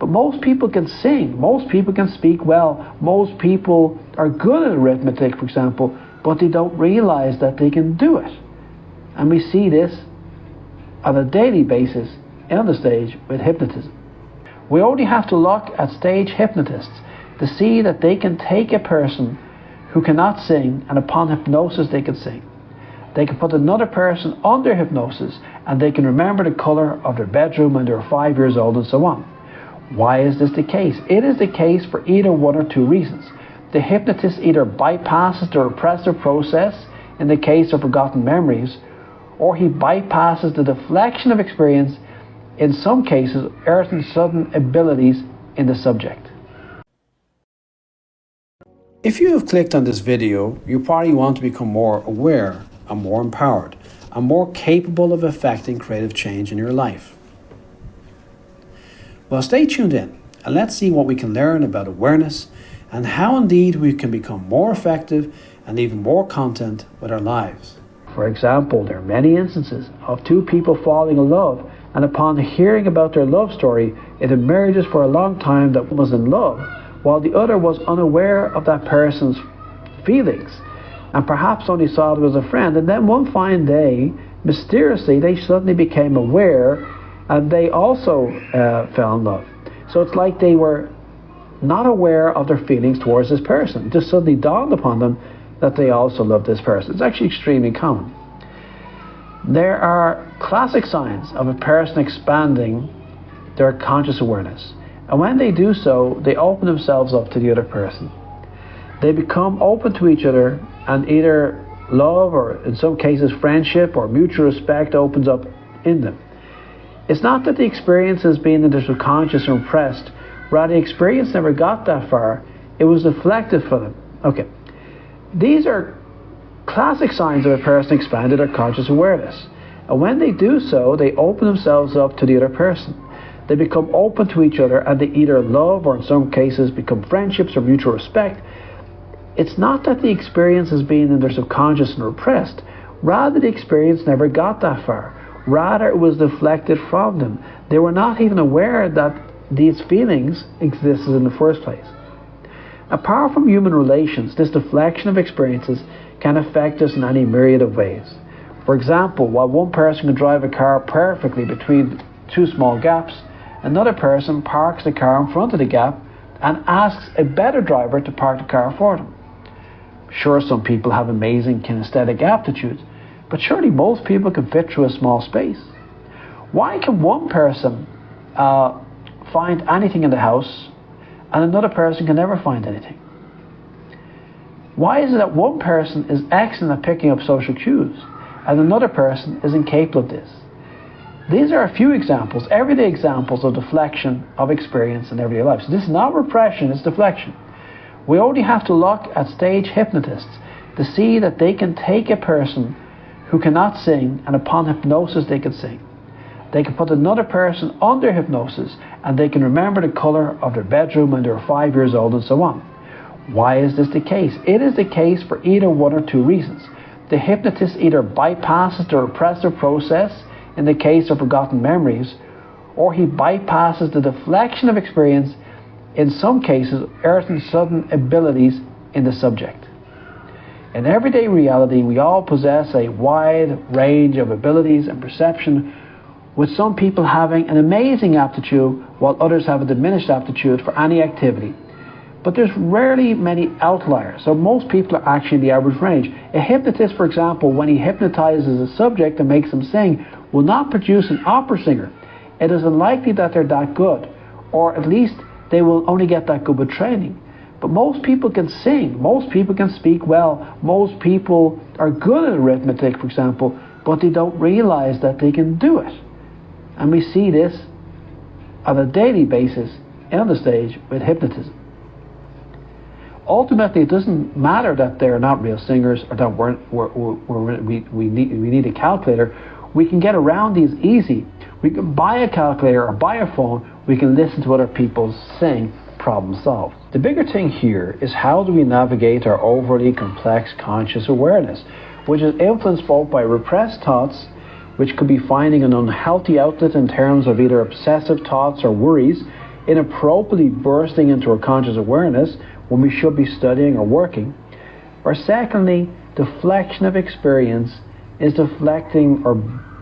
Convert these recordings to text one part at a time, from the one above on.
But most people can sing, most people can speak well, most people are good at arithmetic, for example, but they don't realize that they can do it. And we see this on a daily basis on the stage with hypnotism. We only have to look at stage hypnotists to see that they can take a person who cannot sing, and upon hypnosis they can sing. They can put another person under hypnosis and they can remember the colour of their bedroom when they were 5 years old and so on. Why is this the case? It is the case for either one or two reasons. The hypnotist either bypasses the repressive process in the case of forgotten memories, or he bypasses the deflection of experience, in some cases earthing sudden abilities in the subject. If you have clicked on this video, you probably want to become more aware and more empowered and more capable of effecting creative change in your life. Well, stay tuned in and let's see what we can learn about awareness and how indeed we can become more effective and even more content with our lives. For example, there are many instances of two people falling in love, and upon hearing about their love story, it emerges for a long time that one was in love, while the other was unaware of that person's feelings, and perhaps only saw it as a friend. And then one fine day, mysteriously, they suddenly became aware, and they also fell in love. So it's like they were not aware of their feelings towards this person. It just suddenly dawned upon them that they also love this person. It's actually extremely common. There are classic signs of a person expanding their conscious awareness. And when they do so, they open themselves up to the other person. They become open to each other, and either love, or in some cases friendship or mutual respect, opens up in them. It's not that the experience has been in their subconscious or repressed, rather the experience never got that far, it was deflected for them. Okay, these are classic signs of a person expanded their conscious awareness. And when they do so, they open themselves up to the other person. They become open to each other, and they either love, or in some cases become friendships or mutual respect. It's not that the experience has been in their subconscious and repressed, rather the experience never got that far. Rather it was deflected from them. They were not even aware that these feelings existed in the first place. Apart from human relations, this deflection of experiences can affect us in any myriad of ways. For example, while one person can drive a car perfectly between two small gaps, another person parks the car in front of the gap and asks a better driver to park the car for them. Sure, some people have amazing kinesthetic aptitudes, but surely most people can fit through a small space. Why can one person find anything in the house and another person can never find anything? Why is it that one person is excellent at picking up social cues and another person is incapable of this? These are a few examples, everyday examples of deflection of experience in everyday life. So this is not repression, it's deflection. We only have to look at stage hypnotists to see that they can take a person who cannot sing, and upon hypnosis they can sing. They can put another person under hypnosis and they can remember the colour of their bedroom when they were 5 years old and so on. Why is this the case? It is the case for either one or two reasons. The hypnotist either bypasses the repressive process in the case of forgotten memories, or he bypasses the deflection of experience, in some cases earthing sudden abilities in the subject. In everyday reality, we all possess a wide range of abilities and perception, with some people having an amazing aptitude while others have a diminished aptitude for any activity. But there's rarely many outliers, so most people are actually in the average range. A hypnotist, for example, when he hypnotizes a subject and makes them sing, will not produce an opera singer. It is unlikely that they're that good, or at least they will only get that good with training. But most people can sing, most people can speak well, most people are good at arithmetic, for example, but they don't realize that they can do it. And we see this on a daily basis on the stage with hypnotism. Ultimately, it doesn't matter that they're not real singers or that we need a calculator. We can get around these easy. We can buy a calculator or buy a phone. We can listen to other people sing, problem solved. The bigger thing here is how do we navigate our overly complex conscious awareness, which is influenced both by repressed thoughts, which could be finding an unhealthy outlet in terms of either obsessive thoughts or worries, inappropriately bursting into our conscious awareness when we should be studying or working. Or secondly, deflection of experience is deflecting or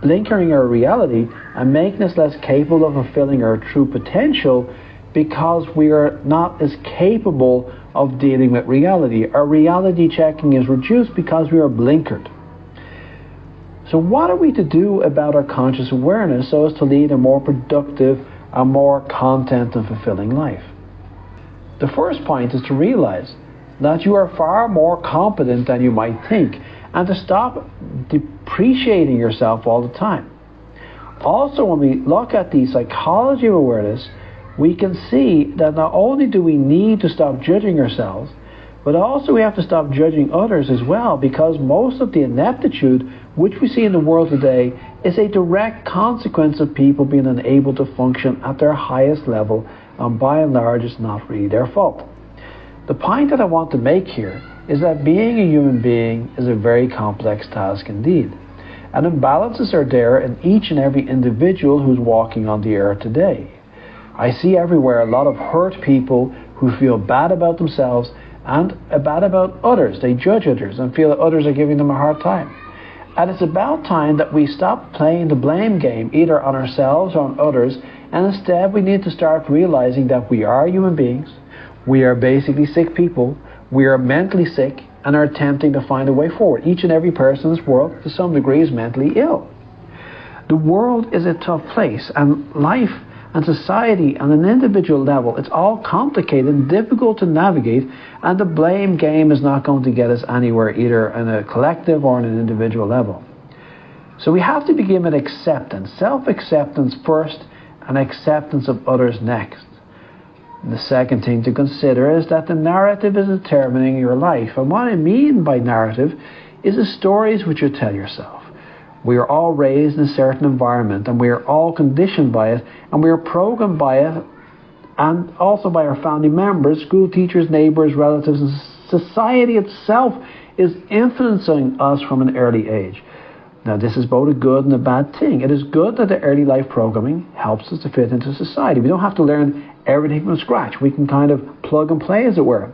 blinkering our reality and making us less capable of fulfilling our true potential because we are not as capable of dealing with reality. Our reality checking is reduced because we are blinkered. So what are we to do about our conscious awareness so as to lead a more productive, a more content and fulfilling life? The first point is to realize that you are far more competent than you might think, and to stop depreciating yourself all the time. Also, when we look at the psychology of awareness, we can see that not only do we need to stop judging ourselves, but also we have to stop judging others as well, because most of the ineptitude which we see in the world today is a direct consequence of people being unable to function at their highest level, and by and large it's not really their fault. The point that I want to make here is that being a human being is a very complex task indeed, and imbalances are there in each and every individual who's walking on the earth today. I see everywhere a lot of hurt people who feel bad about themselves and bad about others. They judge others and feel that others are giving them a hard time. And it's about time that we stop playing the blame game either on ourselves or on others, and instead we need to start realizing that we are human beings, we are basically sick people, we are mentally sick and are attempting to find a way forward. Each and every person in this world to some degree is mentally ill. The world is a tough place, and life and society on an individual level, it's all complicated and difficult to navigate, and the blame game is not going to get us anywhere either on a collective or on an individual level. So we have to begin with acceptance, self-acceptance first and acceptance of others next. And the second thing to consider is that the narrative is determining your life, and what I mean by narrative is the stories which you tell yourself. We are all raised in a certain environment, and we are all conditioned by it, and we are programmed by it, and also by our family members, school teachers, neighbours, relatives, and society itself is influencing us from an early age. Now, this is both a good and a bad thing. It is good that the early life programming helps us to fit into society. We don't have to learn everything from scratch. We can kind of plug and play, as it were.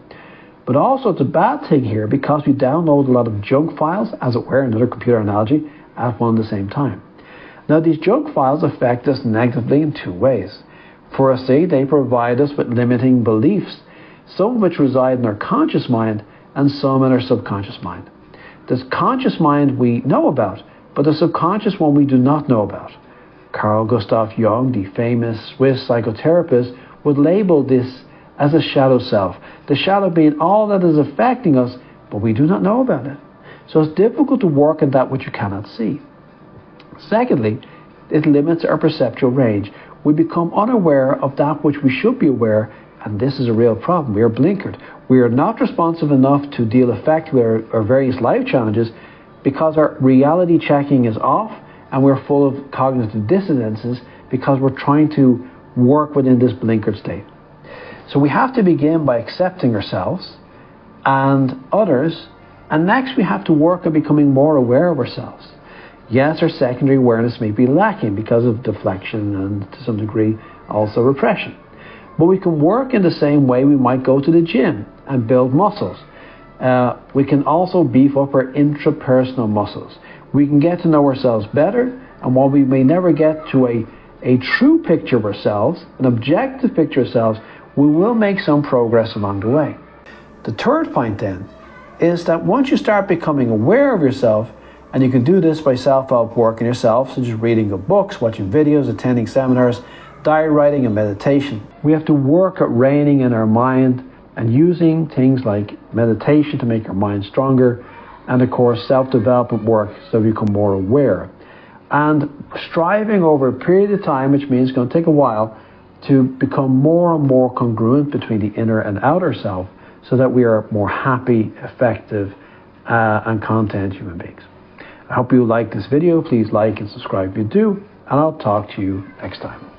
But also, it's a bad thing here because we download a lot of junk files, as it were, another computer analogy, at one and the same time. Now, these junk files affect us negatively in two ways. Firstly, they provide us with limiting beliefs, some of which reside in our conscious mind and some in our subconscious mind. This conscious mind we know about, but the subconscious one we do not know about. Carl Gustav Jung, the famous Swiss psychotherapist, would label this as a shadow self, the shadow being all that is affecting us, but we do not know about it. So it's difficult to work in that which you cannot see. Secondly, it limits our perceptual range. We become unaware of that which we should be aware, and this is a real problem. We are blinkered. We are not responsive enough to deal effectively with our various life challenges because our reality checking is off, and we're full of cognitive dissonances because we're trying to work within this blinkered state. So we have to begin by accepting ourselves and others, and next we have to work on becoming more aware of ourselves. Yes, our secondary awareness may be lacking because of deflection and to some degree also repression. But we can work in the same way we might go to the gym and build muscles. We can also beef up our intrapersonal muscles. We can get to know ourselves better, and while we may never get to a true picture of ourselves, an objective picture of ourselves, we will make some progress along the way. The third point then is that once you start becoming aware of yourself, and you can do this by self-help work in yourself, such as reading of books, watching videos, attending seminars, diary writing, and meditation. We have to work at reining in our mind and using things like meditation to make our mind stronger, and of course self-development work so we become more aware. And striving over a period of time, which means it's going to take a while, to become more and more congruent between the inner and outer self, so that we are more happy, effective, and content human beings. I hope you like this video. Please like and subscribe if you do, and I'll talk to you next time.